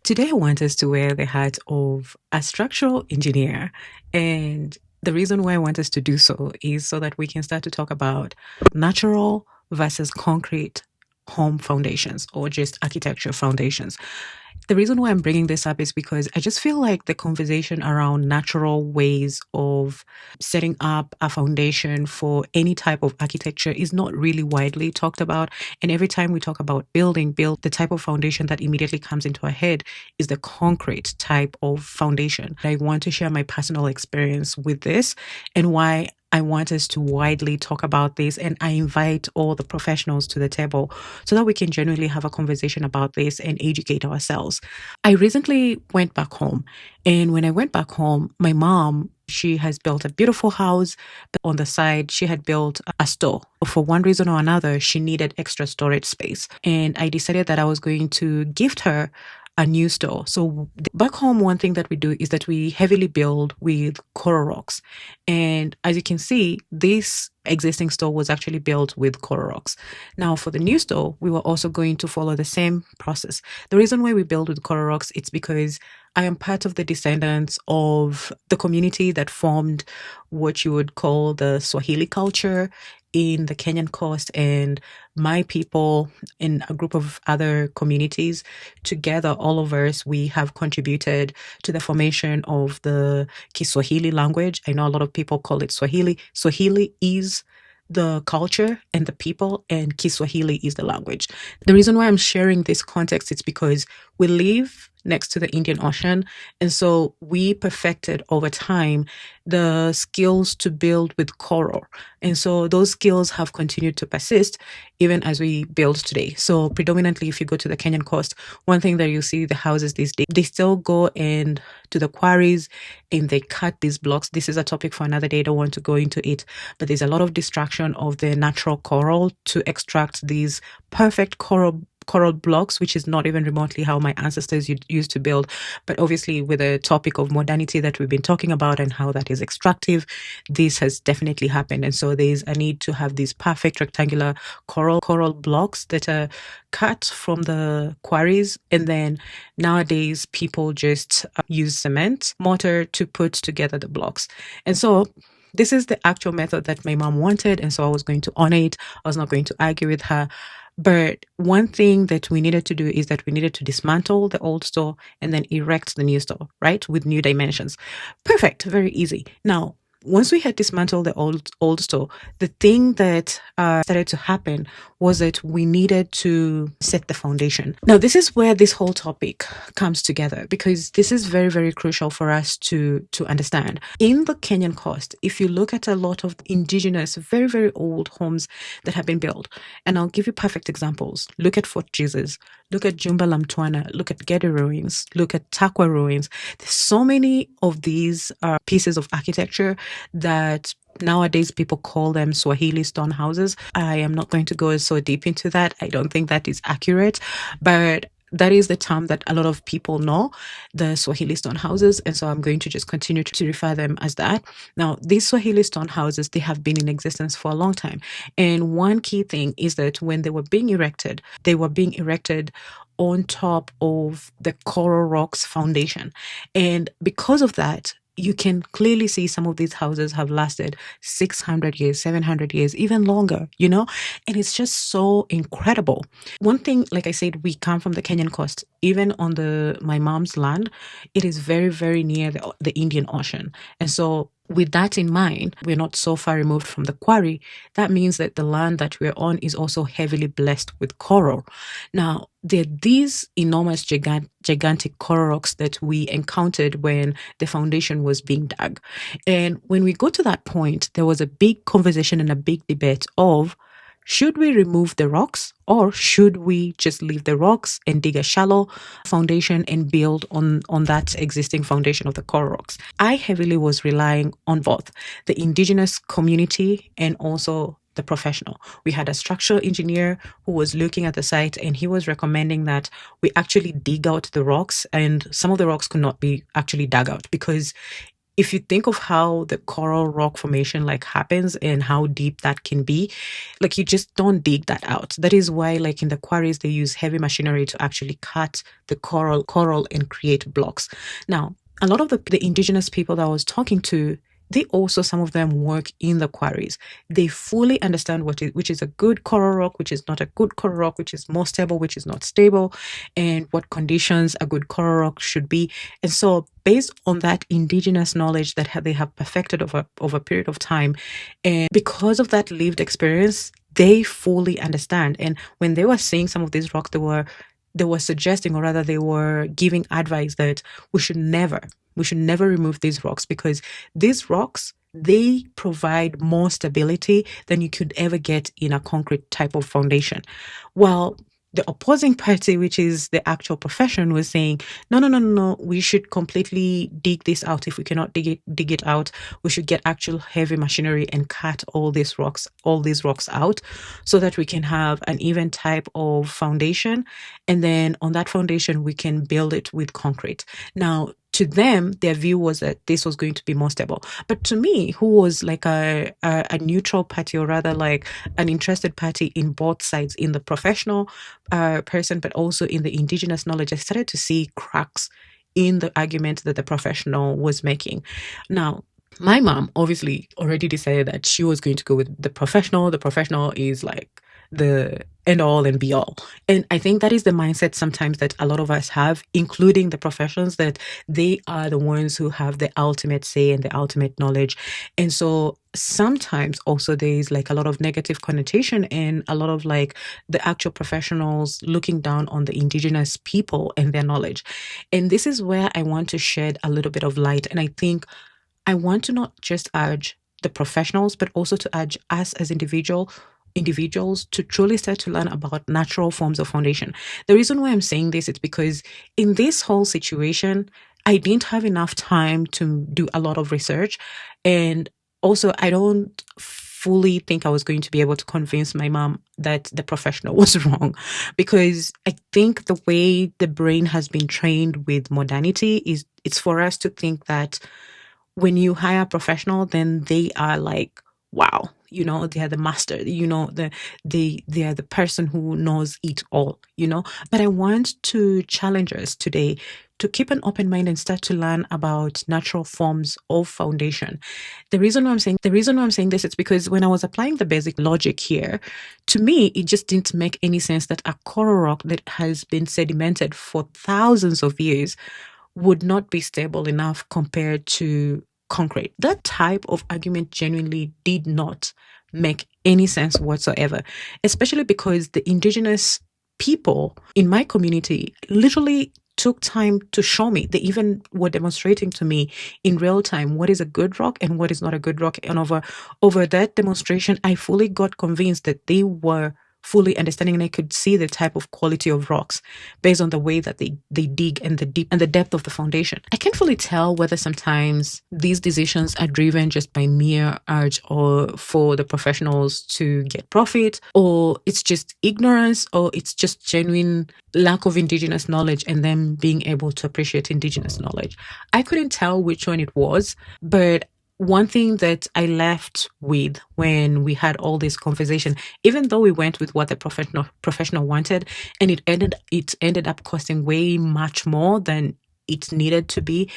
Today, I want us to wear the hat of a structural engineer. And the reason why I want us to do so is so that we can start to talk about natural versus concrete home foundations or just architecture foundations. The reason why I'm bringing this up is because I just feel like the conversation around natural ways of setting up a foundation for any type of architecture is not really widely talked about. And every time we talk about build, the type of foundation that immediately comes into our head is the concrete type of foundation. I want to share my personal experience with this and why I want us to widely talk about this, and I invite all the professionals to the table so that we can genuinely have a conversation about this and educate ourselves. I recently went back home, and when I went back home, my mom, she has built a beautiful house. But on the side, she had built a store. For one reason or another, she needed extra storage space, and I decided that I was going to gift her a new store. So back home, one thing that we do is that we heavily build with coral rocks. And as you can see, this existing store was actually built with coral rocks. Now, for the new store, we were also going to follow the same process. The reason why we build with coral rocks, it's because I am part of the descendants of the community that formed what you would call the Swahili culture in the Kenyan coast, and my people in a group of other communities together, all of us, we have contributed to the formation of the Kiswahili language. I know a lot of people call it Swahili. Swahili is the culture and the people, and Kiswahili is the language. The reason why I'm sharing this context is because we live next to the Indian Ocean, and so we perfected over time the skills to build with coral, and so those skills have continued to persist even as we build today. So predominantly, if you go to the Kenyan coast, one thing that you see the houses these days, they still go and to the quarries and they cut these blocks. This is a topic for another day. I don't want to go into it, but there's a lot of distraction of the natural coral to extract these perfect coral blocks, which is not even remotely how my ancestors used to build. But obviously, with the topic of modernity that we've been talking about and how that is extractive, this has definitely happened. And so there's a need to have these perfect rectangular coral blocks that are cut from the quarries. And then nowadays, people just use cement mortar to put together the blocks. And so this is the actual method that my mom wanted. And so I was going to honor it. I was not going to argue with her. But one thing that we needed to do is that we needed to dismantle the old store and then erect the new store, right? With new dimensions. Perfect. Very easy. Now, once we had dismantled the old store, the thing that started to happen was that we needed to set the foundation. Now, this is where this whole topic comes together, because this is very, very crucial for us to understand. In the Kenyan coast, if you look at a lot of indigenous, very, very old homes that have been built, and I'll give you perfect examples. Look at Fort Jesus, look at Jumba la Mtwana, look at Gede ruins, look at Takwa ruins. There's so many of these pieces of architecture that nowadays people call them Swahili stone houses. I am not going to go so deep into that. I don't think that is accurate, but that is the term that a lot of people know, the Swahili stone houses. And so I'm going to just continue to refer them as that. Now, these Swahili stone houses, they have been in existence for a long time. And one key thing is that when they were being erected, they were being erected on top of the coral rocks foundation. And because of that, you can clearly see some of these houses have lasted 600 years, 700 years, even longer, and it's just so incredible. One thing, like I said, we come from the Kenyan coast. Even on my mom's land, it is very, very near the Indian Ocean. And so with that in mind, we're not so far removed from the quarry. That means that the land that we're on is also heavily blessed with coral. Now, there are these enormous, gigantic coral rocks that we encountered when the foundation was being dug. And when we go to that point, there was a big conversation and a big debate of, should we remove the rocks or should we just leave the rocks and dig a shallow foundation and build on that existing foundation of the coral rocks? I heavily was relying on both the indigenous community and also the professional. We had a structural engineer who was looking at the site and he was recommending that we actually dig out the rocks, and some of the rocks could not be actually dug out because if you think of how the coral rock formation like happens and how deep that can be, like you just don't dig that out. That is why like in the quarries they use heavy machinery to actually cut the coral and create blocks. Now, a lot of the indigenous people that I was talking to, they also, some of them work in the quarries. They fully understand which is a good coral rock, which is not a good coral rock, which is more stable, which is not stable, and what conditions a good coral rock should be. And so based on that indigenous knowledge that they have perfected over a period of time, and because of that lived experience, they fully understand. And when they were seeing some of these rocks, they were suggesting, or rather they were giving advice that we should never remove these rocks, because these rocks, they provide more stability than you could ever get in a concrete type of foundation. Well, the opposing party, which is the actual profession, was saying, no, no, no, no, no, we should completely dig this out. If we cannot dig it out, we should get actual heavy machinery and cut all these rocks out, so that we can have an even type of foundation. And then on that foundation, we can build it with concrete. Now, to them, their view was that this was going to be more stable. But to me, who was like a neutral party, or rather like an interested party in both sides, in the professional person, but also in the indigenous knowledge, I started to see cracks in the argument that the professional was making. Now, my mom obviously already decided that she was going to go with the professional. The professional is like the end all and be all. And I think that is the mindset sometimes that a lot of us have, including the professions, that they are the ones who have the ultimate say and the ultimate knowledge. And so sometimes also there is like a lot of negative connotation and a lot of like the actual professionals looking down on the indigenous people and their knowledge. And this is where I want to shed a little bit of light. And I think I want to not just urge the professionals, but also to urge us as individuals to truly start to learn about natural forms of foundation. The reason why I'm saying this is because in this whole situation, I didn't have enough time to do a lot of research. And also, I don't fully think I was going to be able to convince my mom that the professional was wrong, because I think the way the brain has been trained with modernity is it's for us to think that when you hire a professional, then they are like, wow, they are the master, they are the person who knows it all. But I want to challenge us today to keep an open mind and start to learn about natural forms of foundation. The reason why I'm saying this is because when I was applying the basic logic here, to me, it just didn't make any sense that a coral rock that has been sedimented for thousands of years would not be stable enough compared to concrete. That type of argument genuinely did not make any sense whatsoever, especially because the indigenous people in my community literally took time to show me. They even were demonstrating to me in real time what is a good rock and what is not a good rock. And over that demonstration, I fully got convinced that they were fully understanding, and I could see the type of quality of rocks based on the way that they dig and the depth of the foundation. I can't fully tell whether sometimes these decisions are driven just by mere urge or for the professionals to get profit, or it's just ignorance, or it's just genuine lack of indigenous knowledge and them being able to appreciate indigenous knowledge. I couldn't tell which one it was, but one thing that I left with when we had all this conversation, even though we went with what the professional wanted, and it ended up costing way much more than it needed to be,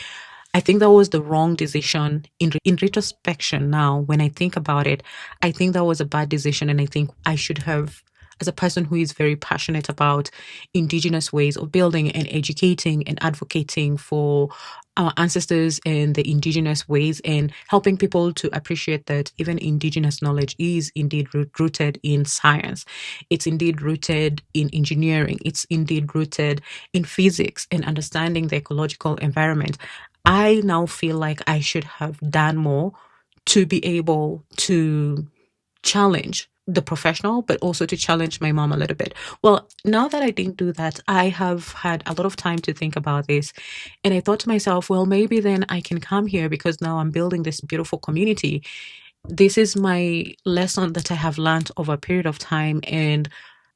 I think that was the wrong decision. In retrospection now, when I think about it, I think that was a bad decision, and I think I should have, as a person who is very passionate about indigenous ways of building and educating and advocating for our ancestors and the indigenous ways, and helping people to appreciate that even indigenous knowledge is indeed rooted in science. It's indeed rooted in engineering. It's indeed rooted in physics and understanding the ecological environment. I now feel like I should have done more to be able to challenge the professional, but also to challenge my mom a little bit. Well, now that I didn't do that, I have had a lot of time to think about this. And I thought to myself, well, maybe then I can come here because now I'm building this beautiful community. This is my lesson that I have learned over a period of time. And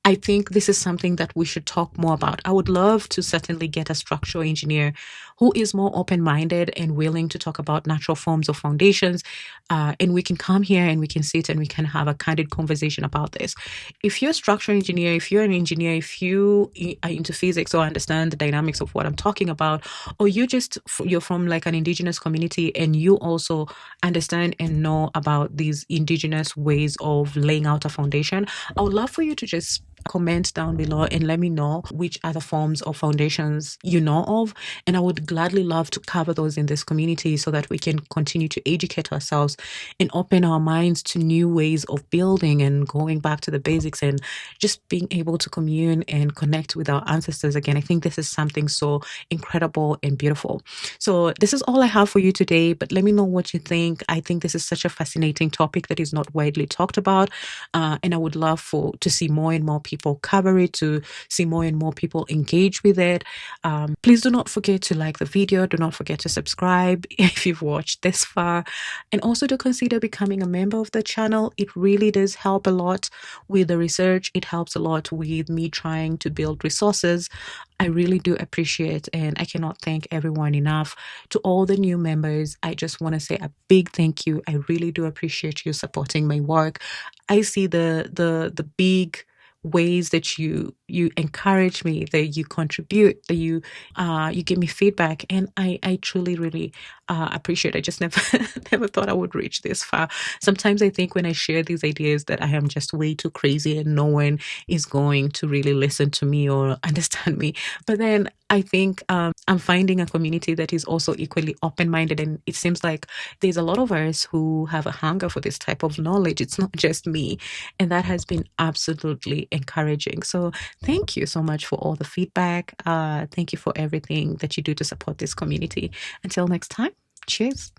I think this is something that we should talk more about. I would love to certainly get a structural engineer who is more open minded and willing to talk about natural forms of foundations. And we can come here and we can sit and we can have a candid conversation about this. If you're a structural engineer, if you're an engineer, if you are into physics or understand the dynamics of what I'm talking about, or you're from like an indigenous community and you also understand and know about these indigenous ways of laying out a foundation, I would love for you to just comment down below and let me know which other forms or foundations you know of, and I would gladly love to cover those in this community so that we can continue to educate ourselves and open our minds to new ways of building and going back to the basics and just being able to commune and connect with our ancestors again. I think this is something so incredible and beautiful. So this is all I have for you today, but let me know what you think. I think this is such a fascinating topic that is not widely talked about, and I would love to see more and more people cover it, to see more and more people engage with it. Please do not forget to like the video. Do not forget to subscribe if you've watched this far, and also to consider becoming a member of the channel. It really does help a lot with the research. It helps a lot with me trying to build resources. I really do appreciate, and I cannot thank everyone enough. To all the new members, I just want to say a big thank you. I really do appreciate you supporting my work. I see the big ways that you encourage me, that you contribute, that you give me feedback, and I truly really appreciate. I just never never thought I would reach this far. Sometimes I think when I share these ideas that I am just way too crazy and no one is going to really listen to me or understand me. But then I think I'm finding a community that is also equally open-minded, and it seems like there's a lot of us who have a hunger for this type of knowledge. It's not just me, and that has been absolutely encouraging. So thank you so much for all the feedback. Thank you for everything that you do to support this community. Until next time, cheers.